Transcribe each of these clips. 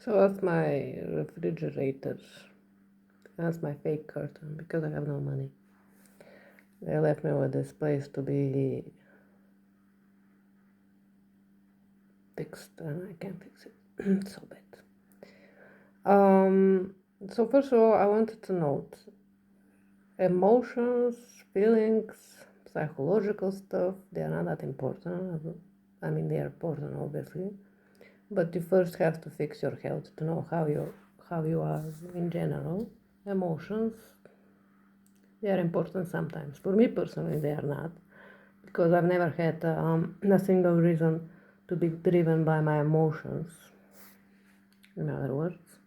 So that's my refrigerator. That's my fake curtain because I have no money. They left me with this place to be fixed and I can't fix it. It's so bad. So first of all, I wanted to note emotions, feelings, psychological stuff, they are not that important. I mean, they are important, obviously. But you first have to fix your health to know how you are in general. Emotions, they are important sometimes. For me personally, they are not, because I've never had a single reason to be driven by my emotions. In other words,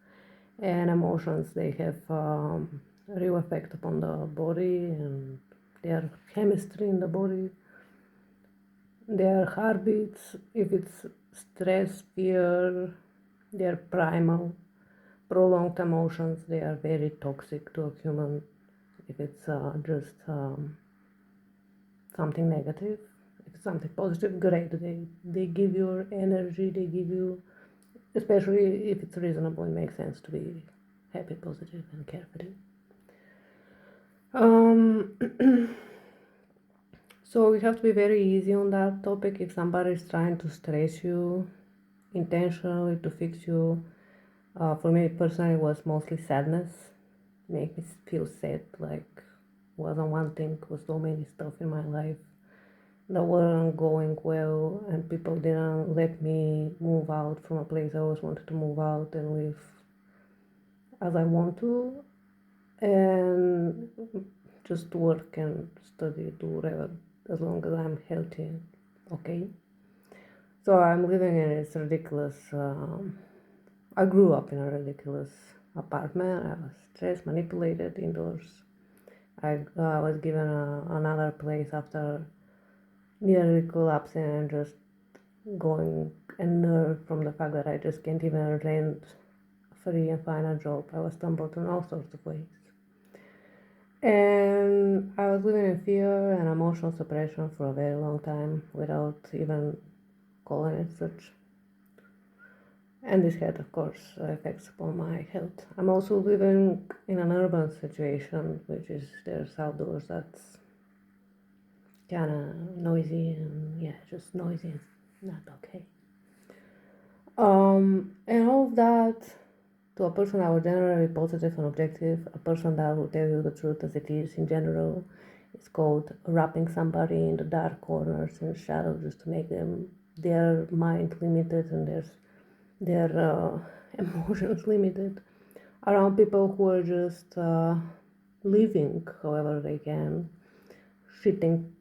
and emotions, they have a real effect upon the body and their chemistry in the body, their heartbeats. If it's stress, fear, they're primal. Prolonged emotions, they are very toxic to a human. If it's just something negative, if it's something positive, great. They give you energy, they give you, especially if it's reasonable, it makes sense to be happy, positive, and carefree. So we have to be very easy on that topic. If somebody is trying to stress you intentionally to fix you, for me personally, it was mostly sadness. Make me feel sad, like wasn't one thing, was so many stuff in my life that weren't going well, and people didn't let me move out from a place I always wanted to move out and live as I want to, and just work and study, do whatever, as long as I'm healthy. Okay. So I'm living in this ridiculous. I grew up in a ridiculous apartment. I was stressed, manipulated indoors. I was given another place after nearly collapsing and just going unnerved from the fact that I just can't even rent free and find a job. I was stumbled in all sorts of ways. And I was living in fear and emotional suppression for a very long time without even calling it such. And this had, of course, effects upon my health. I'm also living in an urban situation, which is there's outdoors that's kind of noisy and just noisy. It's not okay. And all of that, to a person that was generally positive and objective, a person that will tell you the truth as it is in general, it's called wrapping somebody in the dark corners and shadows just to make their mind limited and their emotions limited around people who are just living however they can, shitting,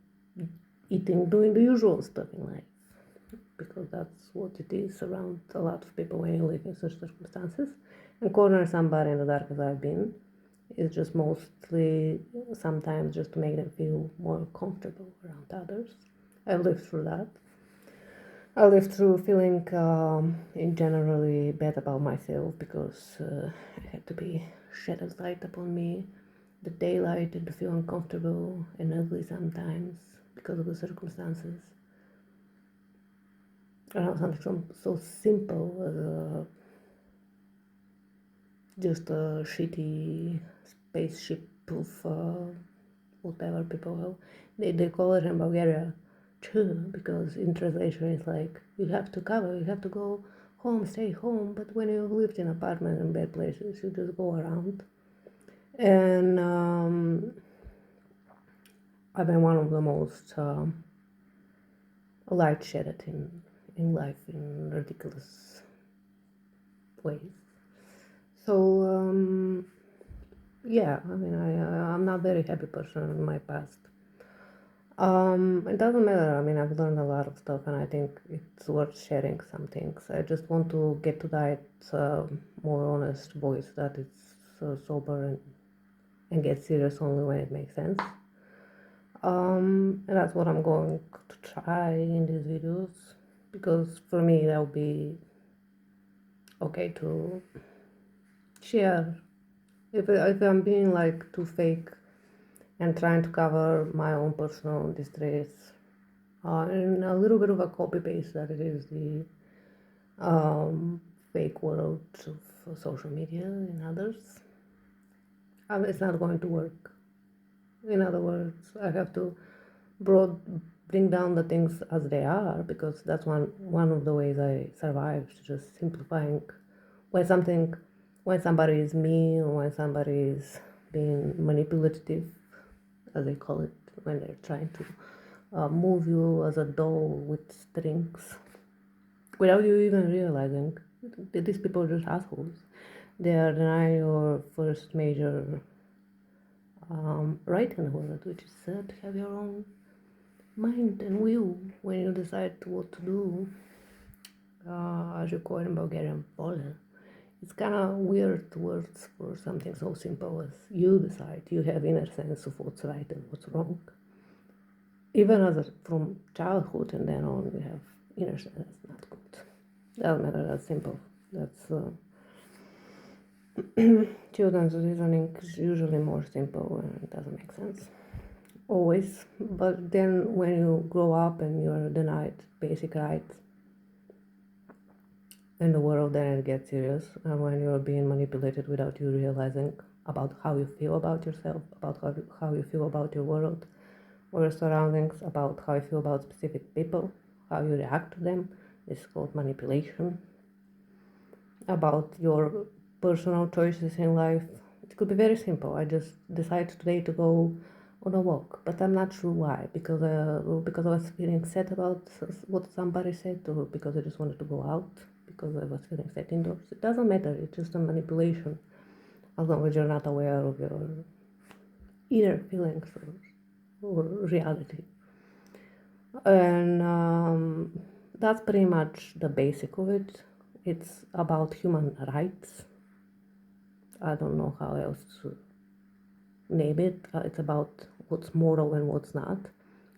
eating, doing the usual stuff in life, because that's what it is around a lot of people when you live in such circumstances. And cornering somebody in the dark, as I've been, is just mostly sometimes just to make them feel more comfortable around others. I've lived through that. I lived through feeling generally bad about myself because I had to be shed a light upon me, the daylight, and to feel uncomfortable and ugly sometimes because of the circumstances. Around something so simple as just a shitty spaceship of whatever people have. They call it in Bulgaria too, because in translation it's like you have to cover, you have to go home, stay home. But when you've lived in apartments and bad places, you just go around. And I've been one of the most light shedded in life in ridiculous ways. So yeah, I mean, I'm not a very happy person in my past. It doesn't matter. I mean, I've learned a lot of stuff, and I think it's worth sharing some things. I just want to get to that more honest voice that it's sober and get serious only when it makes sense. And that's what I'm going to try in these videos, because for me that would be okay to share. If I'm being like too fake and trying to cover my own personal distress, and a little bit of a copy paste that it is the fake world of social media and others, it's not going to work. In other words, I have to bring down the things as they are, because that's one of the ways I survived, just simplifying. When something, when somebody is mean, or when somebody is being manipulative, as they call it, when they're trying to move you as a doll with strings, without you even realizing, these people are just assholes. They are denying your first major right in the world, which is to have your own mind and will when you decide what to do. As you call in Bulgarian, vola. It's kind of weird words for something so simple as you decide. You have inner sense of what's right and what's wrong. Even from childhood and then on, you have inner sense. That's not good. Doesn't matter. That's simple. That's children's reasoning is usually more simple and it doesn't make sense always. But then when you grow up and you're denied basic rights in the world, then it gets serious. And when you're being manipulated without you realizing about how you feel about yourself, about how you feel about your world or your surroundings, about how you feel about specific people, how you react to them, it's called manipulation. About your personal choices in life, it could be very simple. I just decided today to go on a walk, but I'm not sure why. Because I was feeling sad about what somebody said, or because I just wanted to go out because I was feeling sad indoors. It doesn't matter. It's just a manipulation, as long as you're not aware of your inner feelings or reality. And that's pretty much the basic of it. It's about human rights. I don't know how else to name it. It's about what's moral and what's not.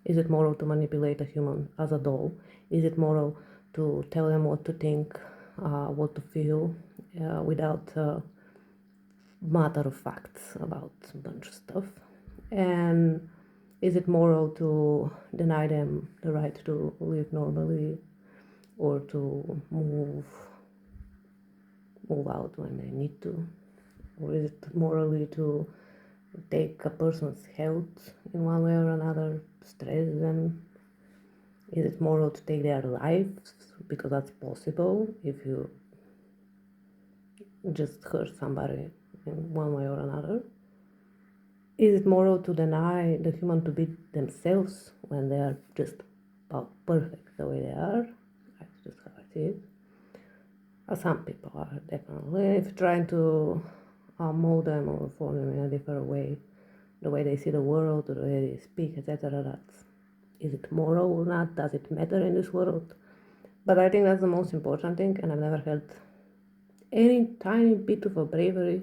Is it moral to manipulate a human as a doll? Is it moral to tell them what to think, what to feel, without matter of facts about a bunch of stuff? And is it moral to deny them the right to live normally, or to move out when they need to? Or is it morally to take a person's health in one way or another, stress them? Is it moral to take their lives? Because that's possible if you just hurt somebody in one way or another. Is it moral to deny the human to be themselves when they are just about perfect the way they are? That's just how I see it. Some people are definitely. If you're trying to mold them or form them in a different way, the way they see the world, the way they speak, etc. That's, is it moral or not? Does it matter in this world? But I think that's the most important thing, and I've never had any tiny bit of a bravery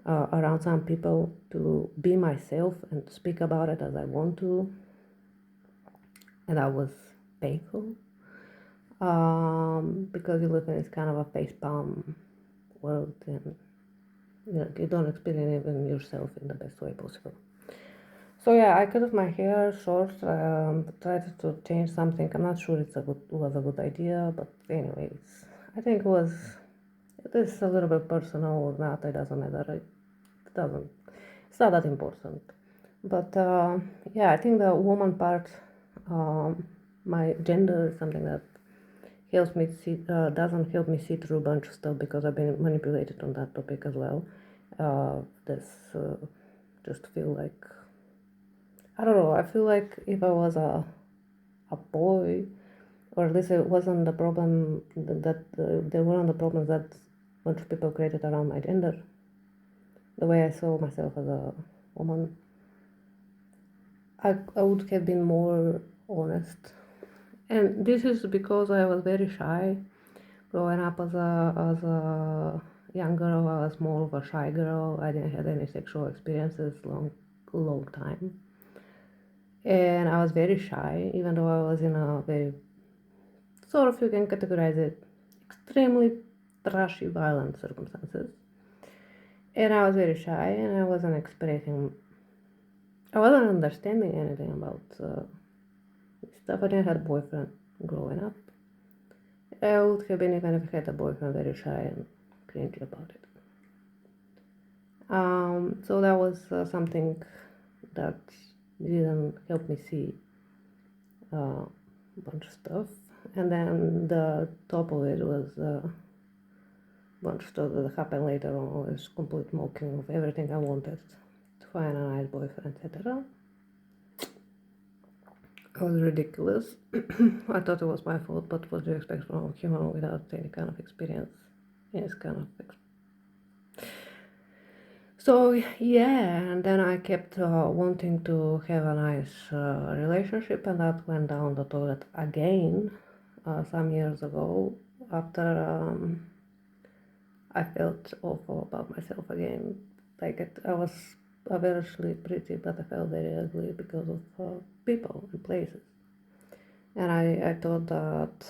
around some people to be myself and to speak about it as I want to, and that was painful, because you live in this kind of a facepalm world, and you don't experience even yourself in the best way possible. So yeah, I cut my hair short, tried to change something. I'm not sure was a good idea, but anyways, I think it is a little bit personal or not, it doesn't matter. It's not that important. But yeah, I think the woman part, my gender is something that helps me see, doesn't help me see through a bunch of stuff, because I've been manipulated on that topic as well. Just feel like, I don't know, I feel like if I was a boy, or at least it wasn't the problem that there weren't the problems that a bunch of people created around my gender, the way I saw myself as a woman, I would have been more honest. And this is because I was very shy growing up as a young girl. I was more of a shy girl. I didn't have any sexual experiences long time, and I was very shy, even though I was in a very, sort of, you can categorize it, extremely trashy, violent circumstances. And I was very shy, and I wasn't understanding anything about stuff. I didn't have a boyfriend growing up, I would have been even if I had a boyfriend very shy and cringy about it. So that was something that didn't help me see a bunch of stuff. And then the top of it was a bunch of stuff that happened later on. It was complete mocking of everything I wanted to find a nice boyfriend, etc. It was ridiculous. I thought it was my fault, but what do you expect from a human without any kind of experience? Yes, kind of. So yeah, and then I kept wanting to have a nice relationship, and that went down the toilet again some years ago after I felt awful about myself again. I was averagely pretty, but I felt very ugly because of people and places. And I thought that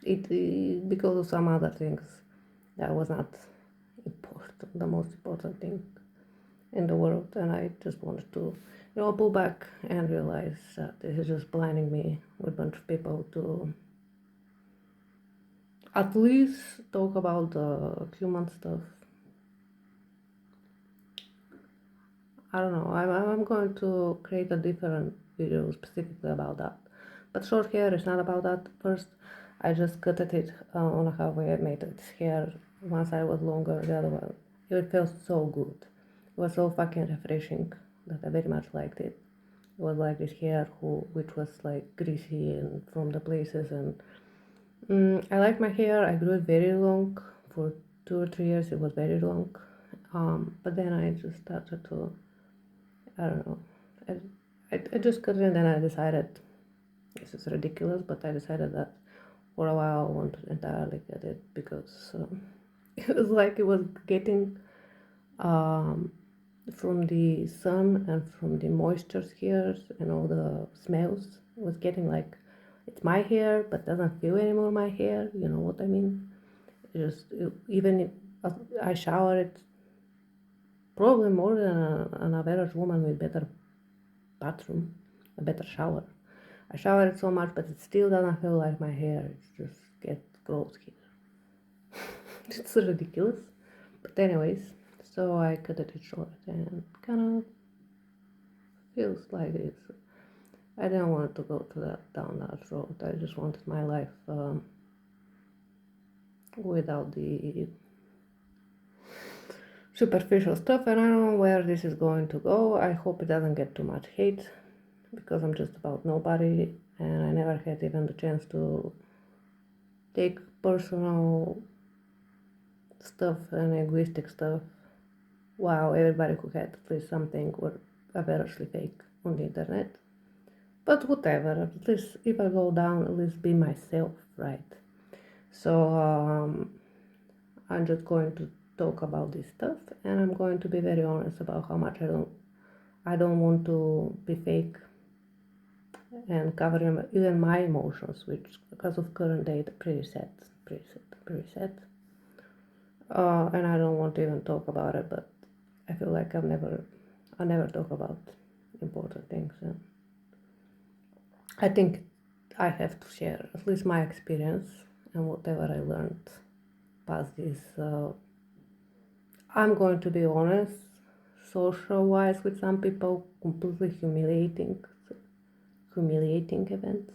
because of some other things, that was not important, the most important thing in the world. And I just wanted to, pull back and realize that this is just blinding me with a bunch of people to at least talk about the human stuff. I don't know, I'm going to create a different video specifically about that. But short hair is not about that. First, I just cut it on how I made it hair. One side was longer, the other one. It felt so good. It was so fucking refreshing that I very much liked it. It was like this hair which was like greasy and from the places, and I like my hair. I grew it very long for 2 or 3 years. It was very long, but then I just started to, I don't know, I just cut it, and then I decided this is ridiculous, but I decided that for a while I wanted to entirely cut it because it was like it was getting from the sun and from the moisture here and all the smells. It was getting like it's my hair but doesn't feel anymore my hair, you know what I mean? Even if I shower it probably more than an average woman with better bathroom, a better shower. I shower it so much, but it still doesn't feel like my hair. It just gets gross here. It's ridiculous. But anyways, so I cut it short and kind of feels like this. I didn't want to go to down that road. I just wanted my life without the superficial stuff, and I don't know where this is going to go. I hope it doesn't get too much hate because I'm just about nobody, and I never had even the chance to take personal stuff and egoistic stuff. Wow, everybody who had at least something were averagely fake on the internet. But whatever, at least if I go down, at least be myself, right? So I'm just going to talk about this stuff, and I'm going to be very honest about how much I don't want to be fake and covering even my emotions, which because of current data pretty sad. And I don't want to even talk about it, but I feel like I never talk about important things. And I think I have to share at least my experience and whatever I learned past this. I'm going to be honest, social-wise with some people, completely humiliating events.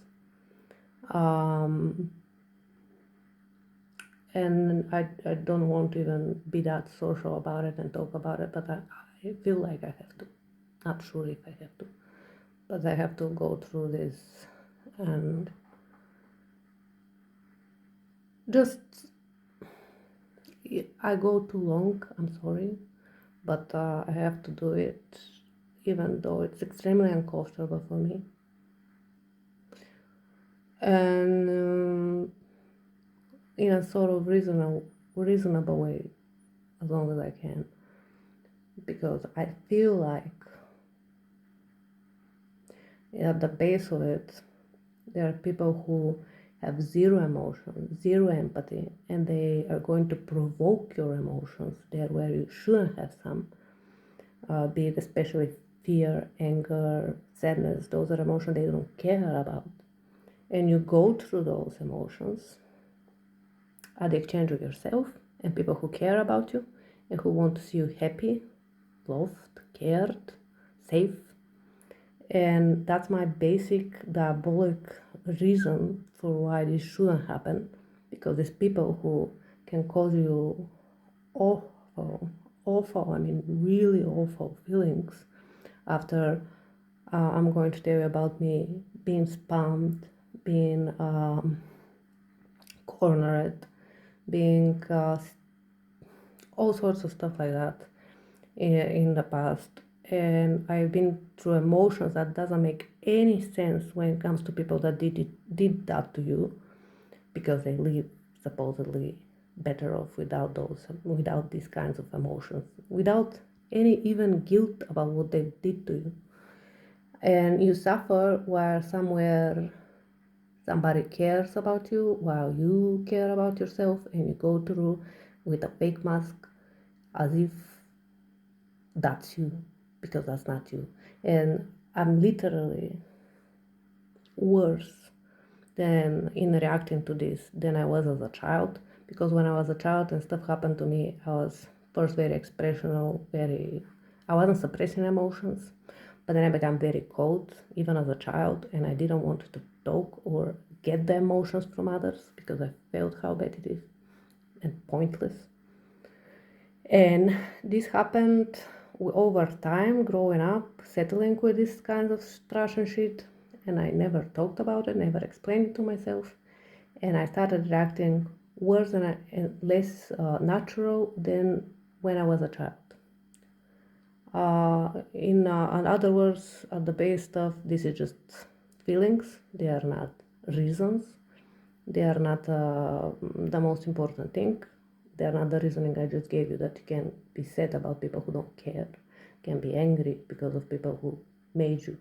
And I don't want to even be that social about it and talk about it, but I feel like I have to. Not sure if I have to, but I have to go through this, and just I go too long, I'm sorry, but I have to do it even though it's extremely uncomfortable for me. And in a sort of reasonable way, as long as I can, because I feel like at the base of it, there are people who have zero emotion, zero empathy, and they are going to provoke your emotions there where you shouldn't have some, be it especially fear, anger, sadness. Those are emotions they don't care about. and you go through those emotions at the exchange with yourself and people who care about you and who want to see you happy, loved, cared, safe. And that's my basic diabolic reason for why this shouldn't happen, because there's people who can cause you awful, I mean really awful feelings after I'm going to tell you about me being spammed, being cornered, being all sorts of stuff like that in the past. And I've been through emotions that doesn't make any sense when it comes to people that did that to you, because they live supposedly better off without these kinds of emotions, without any even guilt about what they did to you. And you suffer while somewhere somebody cares about you, while you care about yourself, and you go through with a fake mask as if that's you, because that's not you. And I'm literally worse than in reacting to this than I was as a child, because when I was a child and stuff happened to me, I was first very expressional, I wasn't suppressing emotions, but then I became very cold even as a child, and I didn't want to talk or get the emotions from others because I felt how bad it is and pointless. And this happened over time, growing up, settling with this kind of trash and shit, and I never talked about it, never explained it to myself, and I started reacting worse and less natural than when I was a child. In other words, at the base stuff, this is just feelings. They are not reasons. They are not the most important thing. They are not the reasoning I just gave you, that you can be sad about people who don't care, can be angry because of people who made you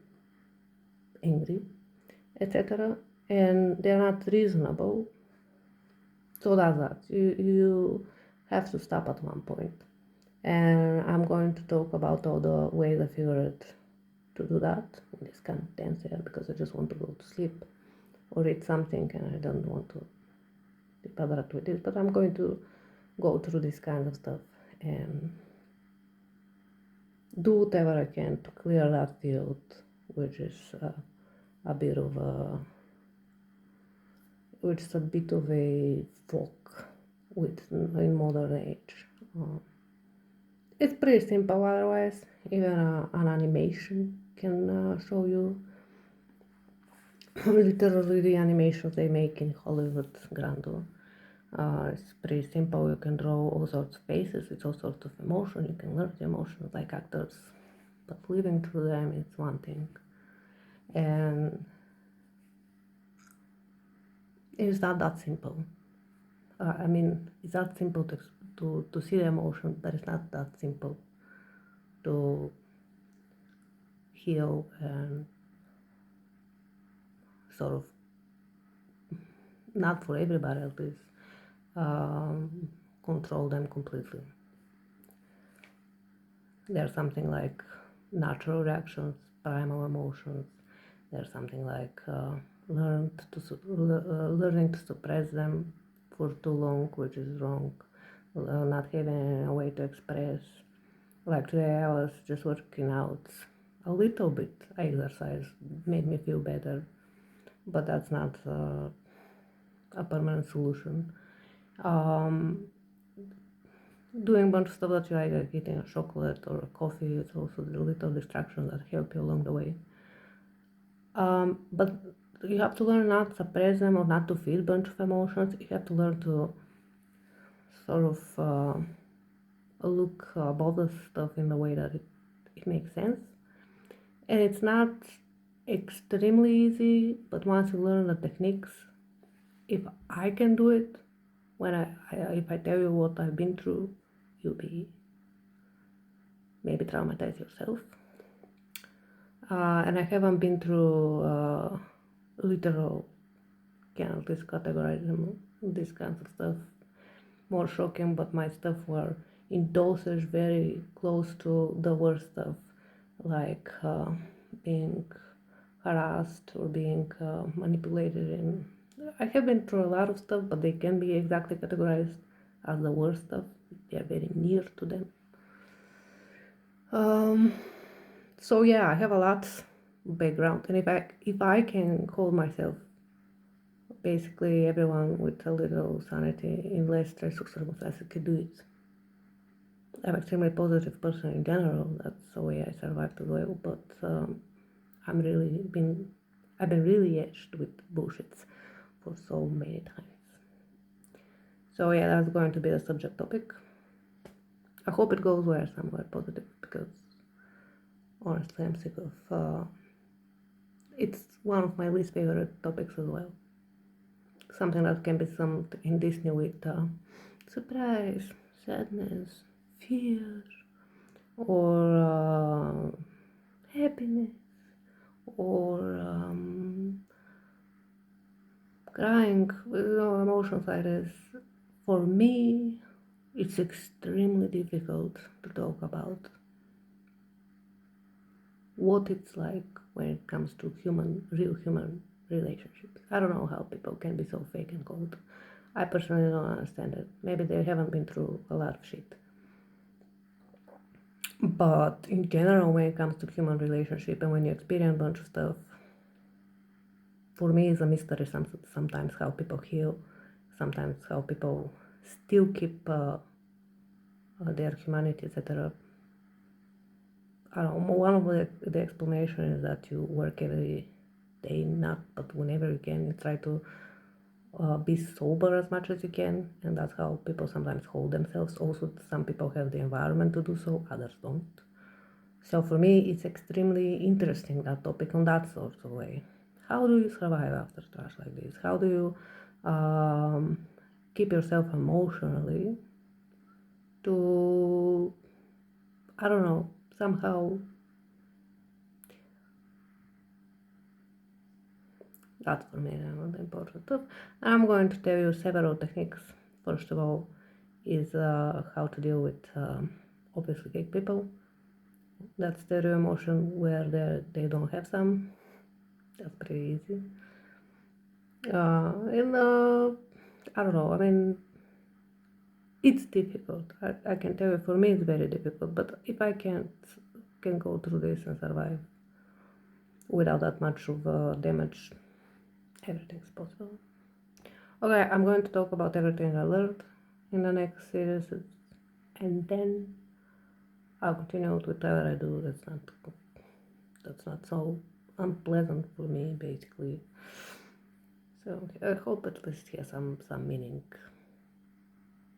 angry, etc. And they are not reasonable. So that's that. You have to stop at one point. And I'm going to talk about all the ways I figured to do that in this kind of tense here, because I just want to go to sleep or eat something and I don't want to be bothered with this. But I'm going to go through this kind of stuff and do whatever I can to clear that field, which is a bit of a fog in modern age. It's pretty simple otherwise. Even an animation can show you literally the animations they make in Hollywood grandeur. It's pretty simple. You can draw all sorts of faces with all sorts of emotion. You can learn the emotions like actors, but living through them is one thing. And it's not that simple. I mean, it's that simple to see the emotion, but it's not that simple to heal and sort of, not for everybody at least, control them completely. There's something like natural reactions, primal emotions. There's something like learning to suppress them for too long, which is wrong. Not having a way to express. Like today, I was just working out a little bit. I exercise, made me feel better, but that's not a permanent solution. Doing a bunch of stuff that you like eating a chocolate or a coffee, it's also the little distractions that help you along the way. But you have to learn not to suppress them or not to feel a bunch of emotions. You have to learn to sort of look above the stuff in the way that it makes sense. And it's not extremely easy, but once you learn the techniques, if I can do it, if I tell you what I've been through, you'll be maybe traumatized yourself. And I haven't been through literal, can't just categorize them, this kinds of stuff, more shocking, but my stuff were in dosage very close to the worst stuff, like being harassed or being manipulated. And I have been through a lot of stuff, but they can be exactly categorized as the worst stuff. They are very near to them. So yeah, I have a lot background, and if I can call myself basically everyone with a little sanity in less stressful circumstances can do it. I'm an extremely positive person in general. That's the way I survived as well. But I've been really edged with bullshits for so many times. So yeah, that's going to be the subject topic. I hope it goes somewhere positive, because honestly I'm sick of it's one of my least favorite topics as well. Something that can be summed in Disney with surprise, sadness, fear, or happiness, or crying, with no emotions like this. For me, it's extremely difficult to talk about what it's like when it comes to real human relationships. I don't know how people can be so fake and cold. I personally don't understand it. Maybe they haven't been through a lot of shit. But in general, when it comes to human relationship and when you experience a bunch of stuff, for me it's a mystery sometimes how people heal, sometimes how people still keep their humanity, etc. I don't know, one of the explanation is that you work every day, not but whenever you can, you try to be sober as much as you can, and that's how people sometimes hold themselves. Also, some people have the environment to do so, others don't. So for me, it's extremely interesting, that topic, on that sort of way. How do you survive after trash like this? How do you keep yourself emotionally to, I don't know, somehow. That's for me the important stuff. I'm going to tell you several techniques. First of all, is how to deal with obviously gay people. That's stereo emotion where they don't have some. That's pretty easy. And I don't know. I mean, it's difficult. I can tell you, for me, it's very difficult. But if I can go through this and survive without that much of damage, everything's possible. Okay, I'm going to talk about everything I learned in the next series, and then I'll continue with whatever I do that's not so unpleasant for me, basically. So I hope at least it has some meaning.